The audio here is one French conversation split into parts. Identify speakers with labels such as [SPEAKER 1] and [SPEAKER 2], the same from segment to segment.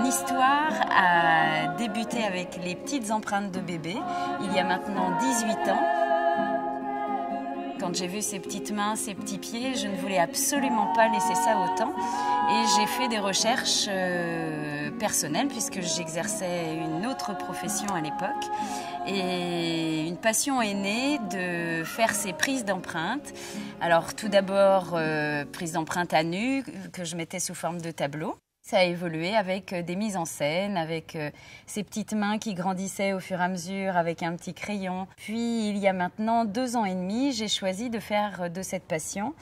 [SPEAKER 1] histoire a débuté avec les petites empreintes de bébé, il y a maintenant 18 ans. Quand j'ai vu ces petites mains, ces petits pieds, je ne voulais absolument pas laisser ça autant. Et j'ai fait des recherches personnelles, puisque j'exerçais une autre profession à l'époque. Et une passion est née de faire ces prises d'empreintes. Alors tout d'abord, prise d'empreintes à nu, que je mettais sous forme de tableau. Ça a évolué avec des mises en scène, avec ces petites mains qui grandissaient au fur et à mesure avec un petit crayon. Puis il y a maintenant 2 ans et demi, j'ai choisi de faire de cette passion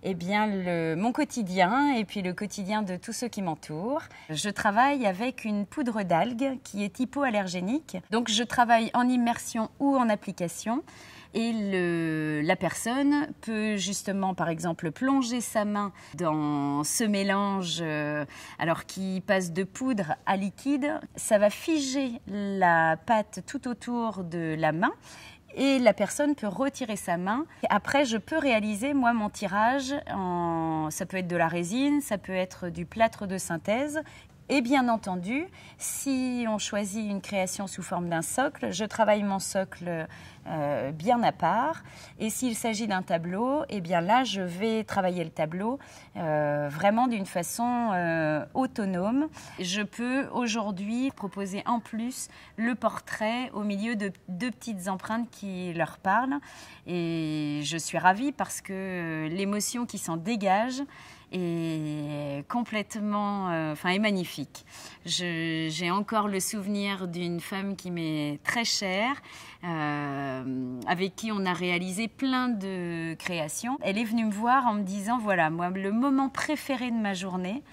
[SPEAKER 1] mon quotidien et puis le quotidien de tous ceux qui m'entourent. Je travaille avec une poudre d'algues qui est hypoallergénique. Donc je travaille en immersion ou en application. Et la personne peut justement, par exemple, plonger sa main dans ce mélange qui passe de poudre à liquide. Ça va figer la pâte tout autour de la main. Et la personne peut retirer sa main. Après, je peux réaliser, moi, mon tirage. Ça peut être de la résine, ça peut être du plâtre de synthèse. Et bien entendu, si on choisit une création sous forme d'un socle, je travaille mon socle bien à part. Et s'il s'agit d'un tableau, eh bien là, je vais travailler le tableau vraiment d'une façon autonome. Je peux aujourd'hui proposer en plus le portrait au milieu de 2 petites empreintes qui leur parlent. Et je suis ravie parce que l'émotion qui s'en dégage est complètement, est magnifique. J'ai encore le souvenir d'une femme qui m'est très chère, avec qui on a réalisé plein de créations. Elle est venue me voir en me disant, voilà, moi, le moment préféré de ma journée,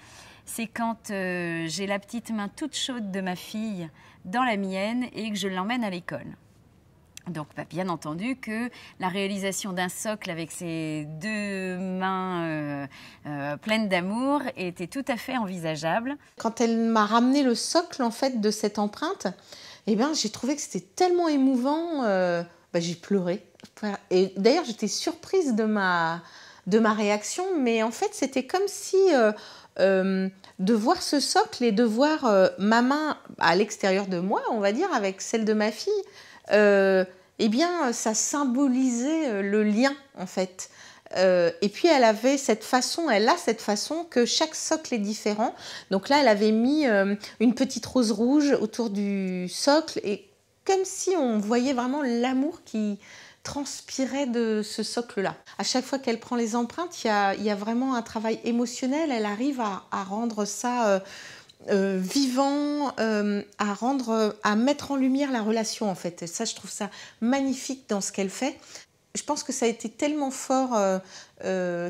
[SPEAKER 1] c'est quand j'ai la petite main toute chaude de ma fille dans la mienne et que je l'emmène à l'école. Donc, bien entendu que la réalisation d'un socle avec ces 2 mains pleines d'amour était tout à fait envisageable.
[SPEAKER 2] Quand elle m'a ramené le socle en fait de cette empreinte, j'ai trouvé que c'était tellement émouvant, j'ai pleuré. Et d'ailleurs, j'étais surprise de ma réaction, mais en fait, c'était comme si de voir ce socle et de voir ma main à l'extérieur de moi, on va dire, avec celle de ma fille. Ça symbolisait le lien, en fait. Et puis, elle a cette façon que chaque socle est différent. Donc là, elle avait mis une petite rose rouge autour du socle, et comme si on voyait vraiment l'amour qui transpirait de ce socle-là. À chaque fois qu'elle prend les empreintes, il y a vraiment un travail émotionnel. Elle arrive à rendre ça vivant, à mettre en lumière la relation en fait. Et ça, je trouve ça magnifique dans ce qu'elle fait. Je pense que ça a été tellement fort,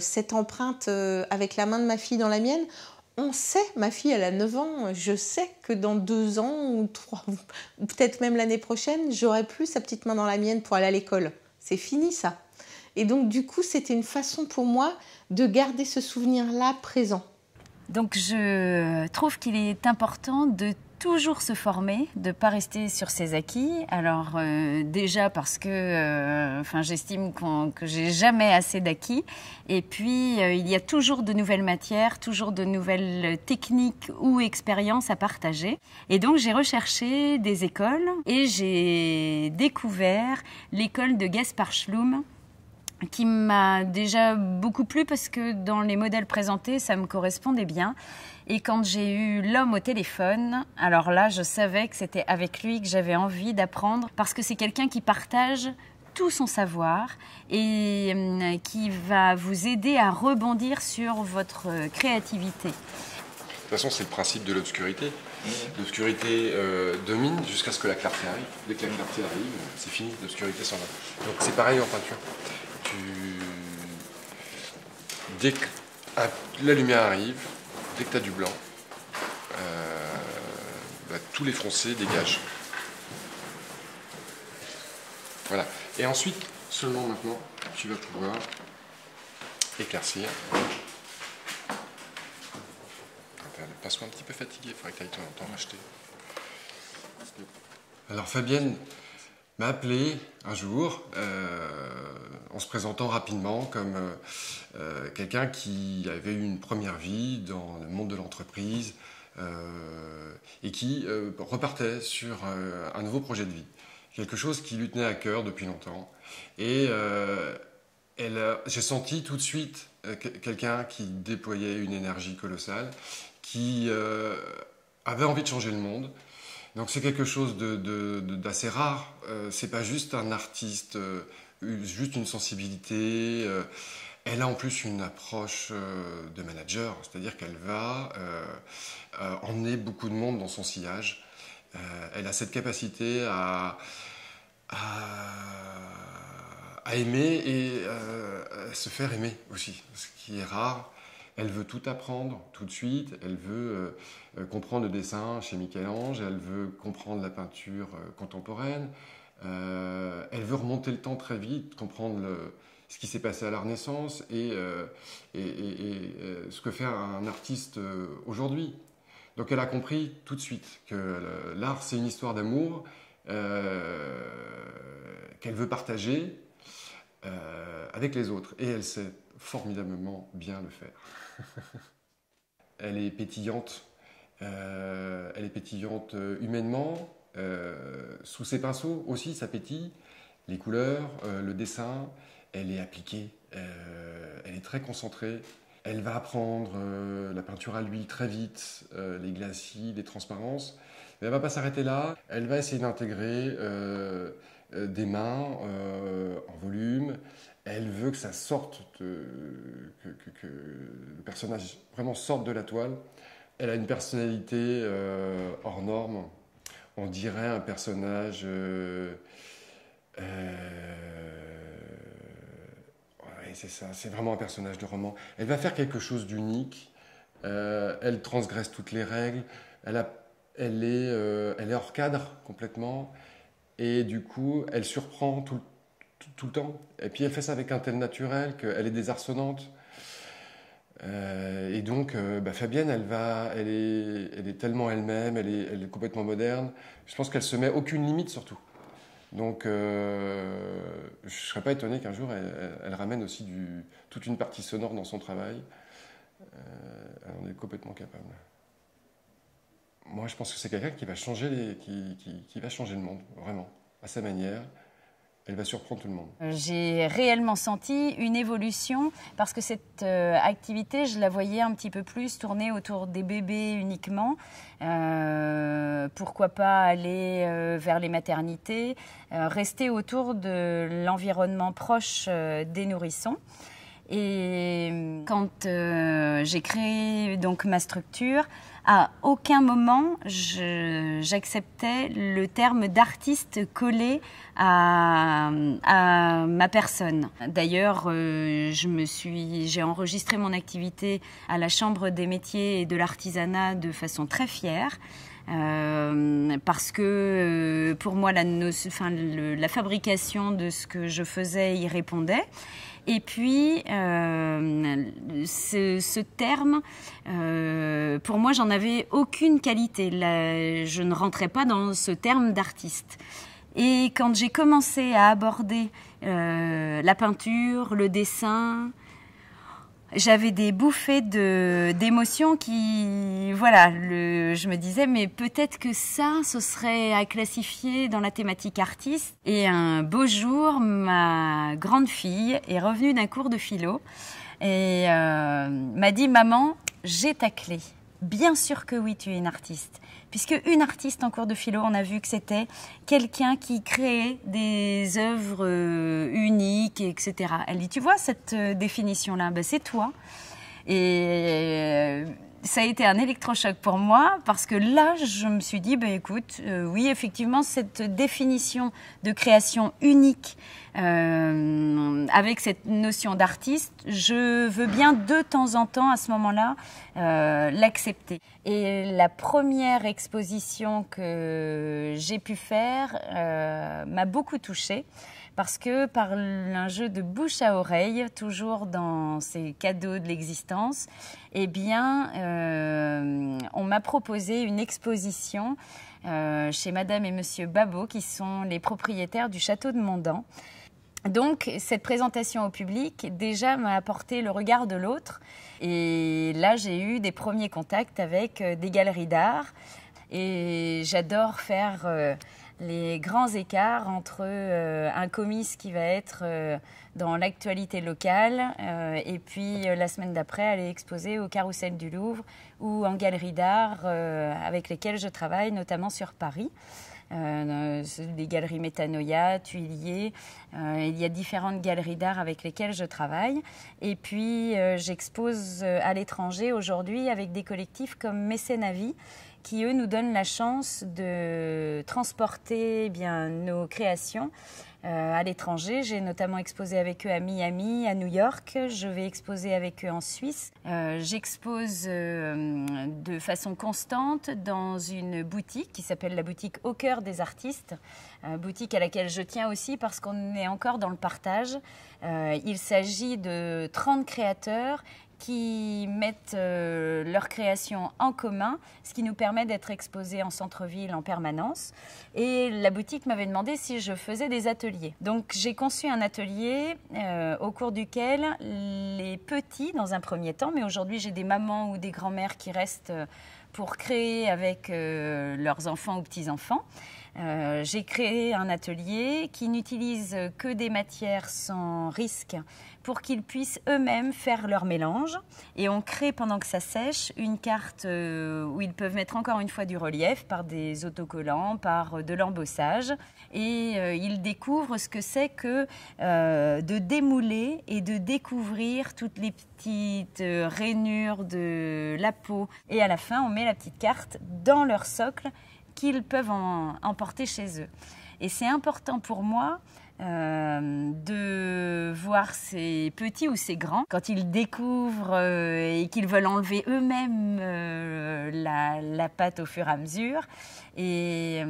[SPEAKER 2] cette empreinte avec la main de ma fille dans la mienne. On sait, ma fille elle a 9 ans, je sais que dans 2 ans ou 3, ou peut-être même l'année prochaine, j'aurai plus sa petite main dans la mienne pour aller à l'école. C'est fini ça. Et donc du coup, c'était une façon pour moi de garder ce souvenir-là présent.
[SPEAKER 1] Donc je trouve qu'il est important de toujours se former, de ne pas rester sur ses acquis. Alors déjà parce que j'estime que j'ai jamais assez d'acquis. Et puis il y a toujours de nouvelles matières, toujours de nouvelles techniques ou expériences à partager. Et donc j'ai recherché des écoles et j'ai découvert l'école de Gaspard Schlum, qui m'a déjà beaucoup plu parce que dans les modèles présentés, ça me correspondait bien. Et quand j'ai eu l'homme au téléphone, alors là, je savais que c'était avec lui que j'avais envie d'apprendre parce que c'est quelqu'un qui partage tout son savoir et qui va vous aider à rebondir sur votre créativité.
[SPEAKER 3] De toute façon, c'est le principe de l'obscurité. L'obscurité domine jusqu'à ce que la clarté arrive. Dès que la clarté arrive, c'est fini, l'obscurité s'en va. Donc c'est pareil en peinture. Dès que la lumière arrive, dès que tu as du blanc, tous les foncés dégagent. Voilà. Et ensuite, seulement maintenant, tu vas pouvoir éclaircir. Passe-moi un petit peu fatigué, il faudrait que tu ailles t'en racheter. Alors Fabienne m'a appelé un jour en se présentant rapidement comme quelqu'un qui avait eu une première vie dans le monde de l'entreprise, et qui repartait sur un nouveau projet de vie, quelque chose qui lui tenait à cœur depuis longtemps. Et j'ai senti tout de suite quelqu'un qui déployait une énergie colossale, qui avait envie de changer le monde. Donc c'est quelque chose d'assez rare. C'est pas juste un artiste, juste une sensibilité. Elle a en plus une approche de manager, c'est-à-dire qu'elle va emmener beaucoup de monde dans son sillage. Elle a cette capacité à aimer et à se faire aimer aussi, ce qui est rare. Elle veut tout apprendre tout de suite, elle veut comprendre le dessin chez Michel-Ange, elle veut comprendre la peinture contemporaine, elle veut remonter le temps très vite, comprendre ce qui s'est passé à la Renaissance et ce que fait un artiste aujourd'hui. Donc elle a compris tout de suite que l'art c'est une histoire d'amour qu'elle veut partager avec les autres. Et elle sait formidablement bien le faire. Elle est pétillante. Elle est pétillante humainement. Sous ses pinceaux aussi, ça pétille. Les couleurs, le dessin, elle est appliquée. Elle est très concentrée. Elle va apprendre la peinture à l'huile très vite, les glacis, les transparences. Mais elle ne va pas s'arrêter là. Elle va essayer d'intégrer des mains en volume. Elle veut que ça sorte, que le personnage vraiment sorte de la toile. Elle a une personnalité hors norme. On dirait un personnage... ouais, c'est ça, c'est vraiment un personnage de roman. Elle va faire quelque chose d'unique. Elle transgresse toutes les règles. Elle est hors cadre complètement. Et du coup, elle surprend tout le temps. Et puis elle fait ça avec un tel naturel qu'elle est désarçonnante. Et donc, Fabienne, elle est tellement elle-même, elle est complètement moderne. Je pense qu'elle se met aucune limite surtout. Donc, je ne serais pas étonné qu'un jour, elle ramène aussi toute une partie sonore dans son travail. Elle en est complètement capable. Moi, je pense que c'est quelqu'un qui va changer, qui va changer le monde, vraiment, à sa manière. Elle va surprendre tout le monde.
[SPEAKER 1] J'ai réellement senti une évolution parce que cette activité, je la voyais un petit peu plus tourner autour des bébés uniquement. Pourquoi pas aller vers les maternités, rester autour de l'environnement proche des nourrissons. Et quand j'ai créé donc ma structure, à aucun moment j'acceptais le terme d'artiste collé à ma personne. D'ailleurs, j'ai enregistré mon activité à la Chambre des métiers et de l'artisanat de façon très fière. Parce que pour moi la fabrication de ce que je faisais y répondait. Et puis, ce terme, pour moi, j'en avais aucune qualité. Je ne rentrais pas dans ce terme d'artiste. Et quand j'ai commencé à aborder la peinture, le dessin, j'avais des bouffées d'émotions qui, voilà, je me disais, mais peut-être que ça, ce serait à classifier dans la thématique artiste. Et un beau jour, ma grande fille est revenue d'un cours de philo et m'a dit, maman, j'ai ta clé. Bien sûr que oui, tu es une artiste. Puisque une artiste en cours de philo, on a vu que c'était quelqu'un qui créait des œuvres uniques, etc. Elle dit, tu vois cette définition-là, ben, c'est toi. Et ça a été un électrochoc pour moi parce que là, je me suis dit, ben, écoute, oui, effectivement, cette définition de création unique avec cette notion d'artiste, je veux bien de temps en temps, à ce moment-là, l'accepter. Et la première exposition que j'ai pu faire m'a beaucoup touchée parce que par un jeu de bouche à oreille, toujours dans ces cadeaux de l'existence, eh bien, on m'a proposé une exposition chez Madame et Monsieur Babot, qui sont les propriétaires du château de Mondan. Donc, cette présentation au public, déjà, m'a apporté le regard de l'autre. Et là, j'ai eu des premiers contacts avec des galeries d'art. Et j'adore faire les grands écarts entre un comice qui va être dans l'actualité locale et puis la semaine d'après, aller exposer au Carrousel du Louvre ou en galerie d'art avec lesquelles je travaille, notamment sur Paris. Des galeries Métanoïa, Tuilier. Il y a différentes galeries d'art avec lesquelles je travaille. Et puis, j'expose à l'étranger aujourd'hui avec des collectifs comme Mécénavie, qui, eux, nous donnent la chance de transporter nos créations à l'étranger. J'ai notamment exposé avec eux à Miami, à New York. Je vais exposer avec eux en Suisse. J'expose de façon constante dans une boutique qui s'appelle la boutique Au Cœur des Artistes, boutique à laquelle je tiens aussi parce qu'on est encore dans le partage. Il s'agit de 30 créateurs qui mettent leur création en commun, ce qui nous permet d'être exposés en centre-ville en permanence. Et la boutique m'avait demandé si je faisais des ateliers. Donc j'ai conçu un atelier au cours duquel les petits, dans un premier temps, mais aujourd'hui j'ai des mamans ou des grands-mères qui restent pour créer avec leurs enfants ou petits-enfants. J'ai créé un atelier qui n'utilise que des matières sans risque pour qu'ils puissent eux-mêmes faire leur mélange. Et on crée, pendant que ça sèche, une carte où ils peuvent mettre encore une fois du relief par des autocollants, par de l'embossage. Et ils découvrent ce que c'est que de démouler et de découvrir toutes les petites rainures de la peau. Et à la fin, on met la petite carte dans leur socle qu'ils peuvent emporter chez eux. Et c'est important pour moi de voir ces petits ou ces grands, quand ils découvrent et qu'ils veulent enlever eux-mêmes la pâte au fur et à mesure. Et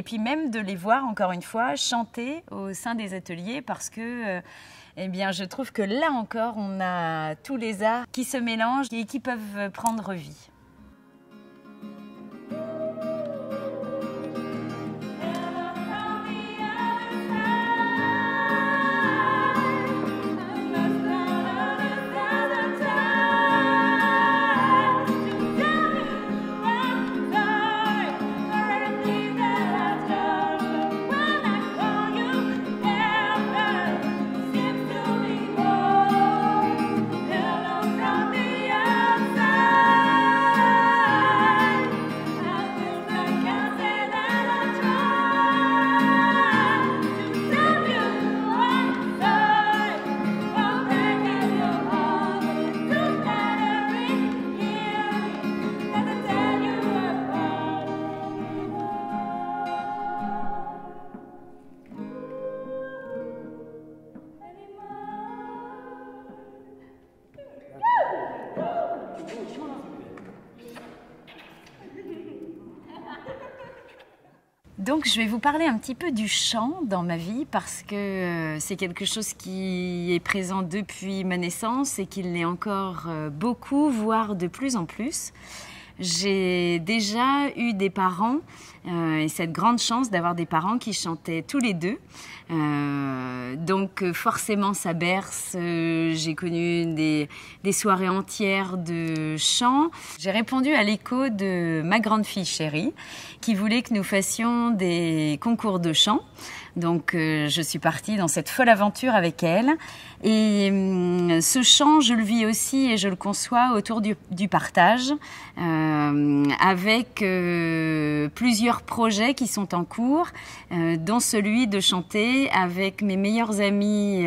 [SPEAKER 1] puis même de les voir, encore une fois, chanter au sein des ateliers parce que je trouve que là encore, on a tous les arts qui se mélangent et qui peuvent prendre vie. Donc, je vais vous parler un petit peu du chant dans ma vie parce que c'est quelque chose qui est présent depuis ma naissance et qui l'est encore beaucoup, voire de plus en plus. J'ai déjà eu des parents et cette grande chance d'avoir des parents qui chantaient tous les deux. Donc forcément ça berce, j'ai connu des soirées entières de chant. J'ai répondu à l'écho de ma grande fille chérie qui voulait que nous fassions des concours de chant. Donc je suis partie dans cette folle aventure avec elle. Et ce chant, je le vis aussi et je le conçois autour du partage avec plusieurs projets qui sont en cours, dont celui de chanter avec mes meilleurs amis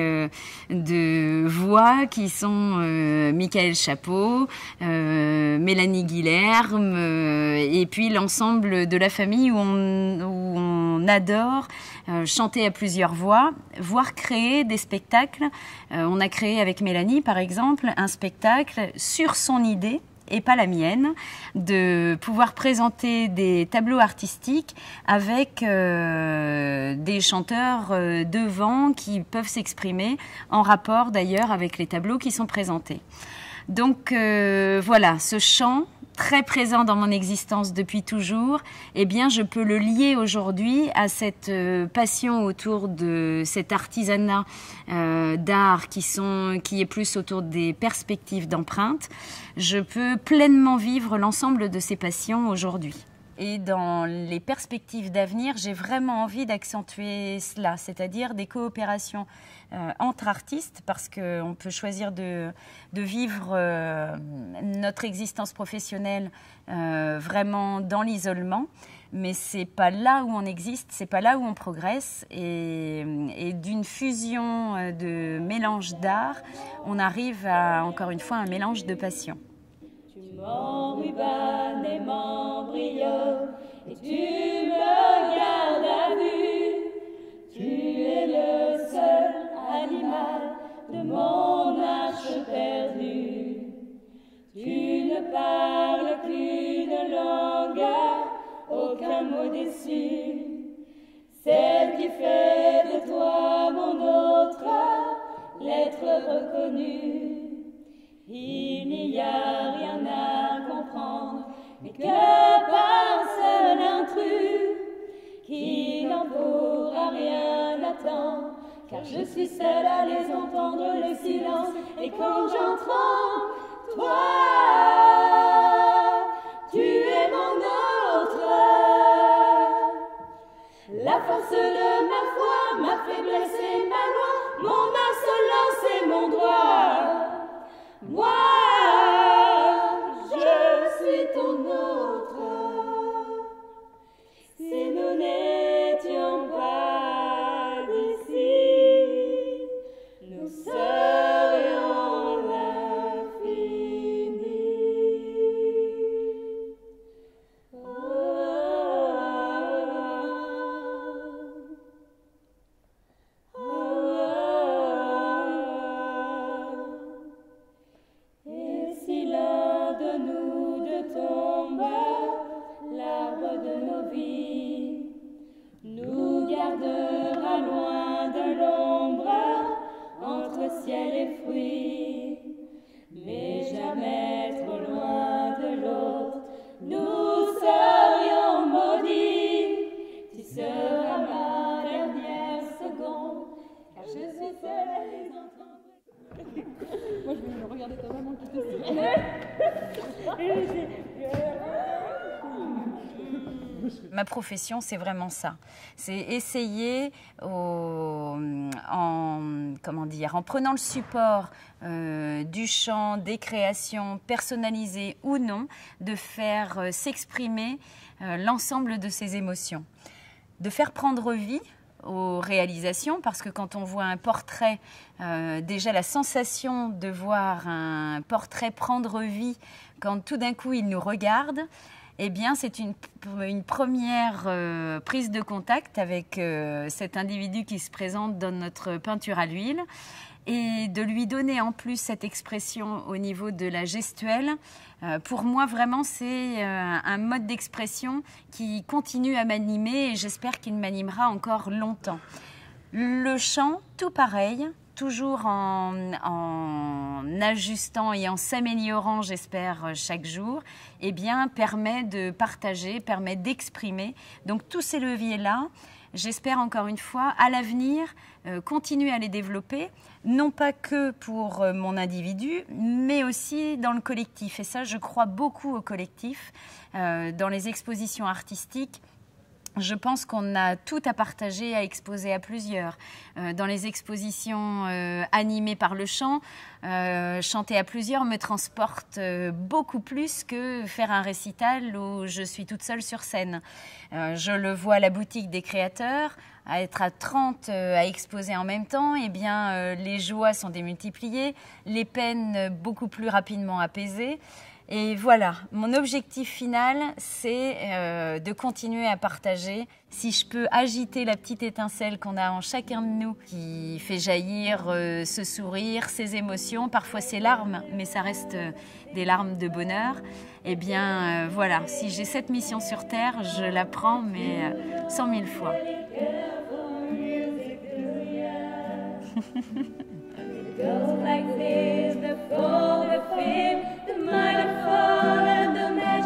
[SPEAKER 1] de voix qui sont Michael Chapeau, Mélanie Guilherme et puis l'ensemble de la famille où on adore chanter à plusieurs voix, voire créer des spectacles. On a créé avec Mélanie, par exemple, un spectacle sur son idée et pas la mienne, de pouvoir présenter des tableaux artistiques avec des chanteurs devant qui peuvent s'exprimer en rapport d'ailleurs avec les tableaux qui sont présentés. Donc voilà, ce chant très présent dans mon existence depuis toujours, eh bien, je peux le lier aujourd'hui à cette passion autour de cet artisanat d'art qui est plus autour des perspectives d'empreinte. Je peux pleinement vivre l'ensemble de ces passions aujourd'hui. Et dans les perspectives d'avenir, j'ai vraiment envie d'accentuer cela, c'est-à-dire des coopérations entre artistes, parce qu'on peut choisir de vivre notre existence professionnelle vraiment dans l'isolement, mais c'est pas là où on existe, c'est pas là où on progresse, et d'une fusion de mélange d'art, on arrive à, encore une fois, un mélange de passion.
[SPEAKER 4] Tu m'enrubanes et m'embrionnes et tu me gardes à vue. Tu es le seul animal de mon arche perdue. Tu ne parles qu'une langue, aucun mot déçu. Celle qui fait de toi mon autre, l'être reconnu. Il n'y a rien à comprendre, mais que pense l'intrus qui n'en pourra rien attendre, car je suis seule à les entendre, les silences, et quand j'entends toi, tu es mon autre. La force de ma foi, ma faiblesse et ma loi, mon insolence et mon droit. Moi, je suis ton autre. Si nous n'étions pas d'ici, nous serions l'infini. Ciel et fruits, mais jamais trop loin de l'autre, nous serions maudits. Tu seras ma dernière seconde, car je suis seule à les entendre. Moi je vais regarder ta maman qui te
[SPEAKER 1] Ma profession, c'est vraiment ça. C'est essayer, en prenant le support du chant, des créations personnalisées ou non, de faire s'exprimer l'ensemble de ces émotions. De faire prendre vie aux réalisations, parce que quand on voit un portrait, déjà la sensation de voir un portrait prendre vie, quand tout d'un coup il nous regarde, eh bien, c'est une première prise de contact avec cet individu qui se présente dans notre peinture à l'huile, et de lui donner en plus cette expression au niveau de la gestuelle. Pour moi, vraiment, c'est un mode d'expression qui continue à m'animer, et j'espère qu'il m'animera encore longtemps. Le chant, tout pareil. Toujours en ajustant et en s'améliorant, j'espère, chaque jour, eh bien, permet de partager, permet d'exprimer. Donc, tous ces leviers-là, j'espère encore une fois, à l'avenir, continuer à les développer, non pas que pour mon individu, mais aussi dans le collectif. Et ça, je crois beaucoup au collectif, dans les expositions artistiques. Je pense qu'on a tout à partager, à exposer à plusieurs. Dans les expositions animées par le chant, chanter à plusieurs me transporte beaucoup plus que faire un récital où je suis toute seule sur scène. Je le vois à la boutique des créateurs, à être à 30 à exposer en même temps, eh bien, les joies sont démultipliées, les peines beaucoup plus rapidement apaisées. Et voilà, mon objectif final, c'est de continuer à partager. Si je peux agiter la petite étincelle qu'on a en chacun de nous, qui fait jaillir ce sourire, ces émotions, parfois ces larmes, mais ça reste des larmes de bonheur, eh bien voilà, si j'ai cette mission sur Terre, je la prends, mais 100 000 fois.
[SPEAKER 4] Goes like this, the fall, the fame, the might have fallen, the man.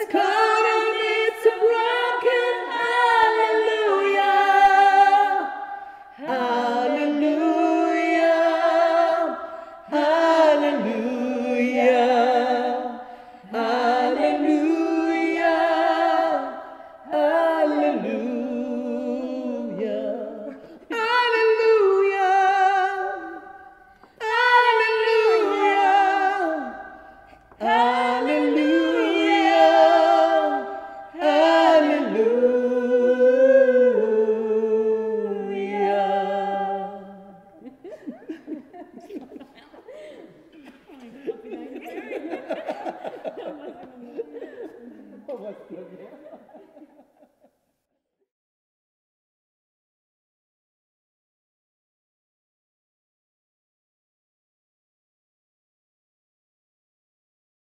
[SPEAKER 4] que